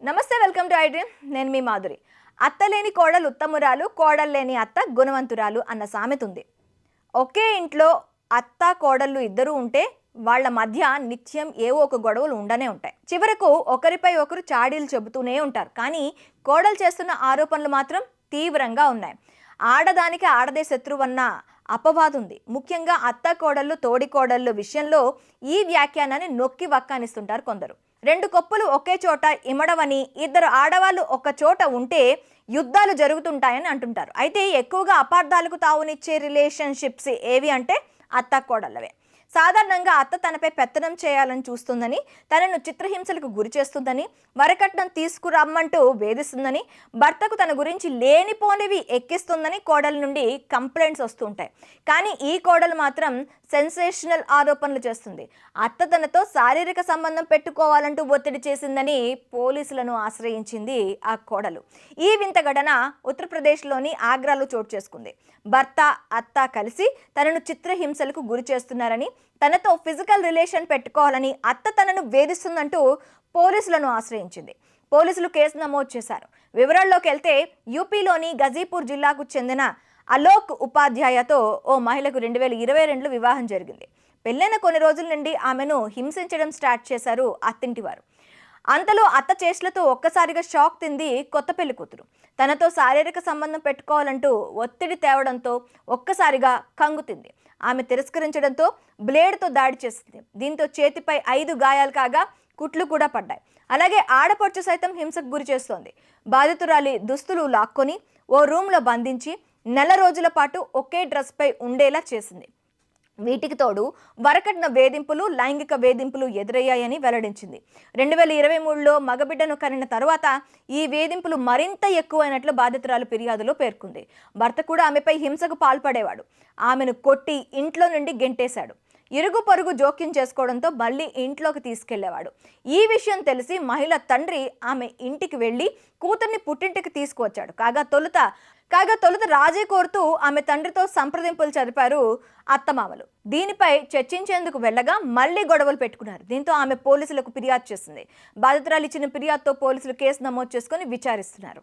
నమస్తే, welcome to iDream. నేను మీ మాధురి. అత్తలేని కోడలు ఉత్తమురాలు, కోడల్లేని అత్త గుణవంతురాలు అన్న సామెత ఉంది. ఒకే ఇంట్లో అత్త కోడళ్ళు ఇద్దరు ఉంటే వాళ్ళ మధ్య నిత్యం ఏవో ఒక గొడవలు ఉండనే ఉంటాయి. చివరకు ఒకరిపై ఒకరు చాడీలు చెబుతూనే ఉంటారు. కానీ కోడలు చేస్తున్న ఆరోపణలు మాత్రం తీవ్రంగా ఉన్నాయి. ఆడదానికి ఆడదే శత్రువన్న అపవాదు ఉంది. ముఖ్యంగా అత్త కోడళ్ళు, తోడి కోడళ్ళు విషయంలో ఈ వ్యాఖ్యానాన్ని నొక్కి వక్కానిస్తుంటారు కొందరు. రెండు కొప్పులు ఒకే చోట ఇమడవని, ఇద్దరు ఆడవాళ్ళు ఒక చోట ఉంటే యుద్ధాలు జరుగుతుంటాయని అంటుంటారు. అయితే ఎక్కువగా అపార్థాలకు తావునిచ్చే రిలేషన్షిప్స్ ఏవి అంటే అత్త కోడళ్ళవే. సాధారణంగా అత్త తనపై పెత్తనం చేయాలని చూస్తుందని, తనను చిత్రహింసలకు గురి చేస్తుందని, వరకట్నం తీసుకురమ్మంటూ వేధిస్తుందని, భర్తకు తన గురించి లేనిపోనివి ఎక్కిస్తుందని కోడల నుండి కంప్లైంట్స్ వస్తుంటాయి. కానీ ఈ కోడలు మాత్రం సెన్సేషనల్ ఆరోపణలు చేస్తుంది. అత్త తనతో శారీరక సంబంధం పెట్టుకోవాలంటూ ఒత్తిడి చేసిందని పోలీసులను ఆశ్రయించింది ఆ కోడలు. ఈ వింత ఘటన ఉత్తరప్రదేశ్లోని ఆగ్రాలో చోటు చేసుకుంది. భర్త, అత్త కలిసి తనను చిత్రహింసలకు గురి చేస్తున్నారని, తనతో ఫిజికల్ రిలేషన్ పెట్టుకోవాలని అత్త తనను వేధిస్తుందంటూ పోలీసులను ఆశ్రయించింది. పోలీసులు కేసు నమోదు చేశారు. వివరాల్లోకి వెళ్తే యూపీలోని గజీపూర్ జిల్లాకు చెందిన అలోక్ ఉపాధ్యాయతో ఓ మహిళకు 2022లో వివాహం జరిగింది. పెళ్ళైన కొన్ని రోజుల నుండి ఆమెను హింసించడం స్టార్ట్ చేశారు అత్తింటివారు. అంతలో అత్త చేష్టలతో ఒక్కసారిగా షాక్ తింది కొత్త పెళ్లి కూతురు. తనతో శారీరక సంబంధం పెట్టుకోవాలంటూ ఒత్తిడి తేవడంతో ఒక్కసారిగా కంగుతింది. ఆమె తిరస్కరించడంతో బ్లేడ్తో దాడి చేసింది. దీంతో చేతిపై 5 గాయాలు కాగా కుట్లు కూడా పడ్డాయి. అలాగే ఆడపడుచు సైతం హింసకు గురి చేస్తోంది. బాధితురాలి దుస్తులు లాక్కొని ఓ రూమ్లో బంధించి నెల రోజుల పాటు ఒకే డ్రెస్పై ఉండేలా చేసింది. వీటికి తోడు వరకట్న వేధింపులు, లైంగిక వేధింపులు ఎదురయ్యాయని వెల్లడించింది. 2023లో మగబిడ్డను కనిన తర్వాత ఈ వేధింపులు మరింత ఎక్కువైనట్లు బాధితురాలు ఫిర్యాదులో పేర్కొంది. భర్త కూడా ఆమెపై హింసకు పాల్పడేవాడు. ఆమెను కొట్టి ఇంట్లో నుండి గెంటేశాడు. ఇరుగు పొరుగు జోక్యం చేసుకోవడంతో మళ్ళీ ఇంట్లోకి తీసుకెళ్లేవాడు. ఈ విషయం తెలిసి మహిళ తండ్రి ఆమె ఇంటికి వెళ్లి కూతుర్ని పుట్టింటికి తీసుకువచ్చాడు. కాగా తొలుత రాజీ కోరుతూ ఆమె తండ్రితో సంప్రదింపులు జరిపారు అత్తమామలు. దీనిపై చర్చించేందుకు వెళ్ళగా మళ్లీ గొడవలు పెట్టుకున్నారు. దీంతో ఆమె పోలీసులకు ఫిర్యాదు చేసింది. బాధితురాలు ఇచ్చిన ఫిర్యాదుతో పోలీసులు కేసు నమోదు చేసుకుని విచారిస్తున్నారు.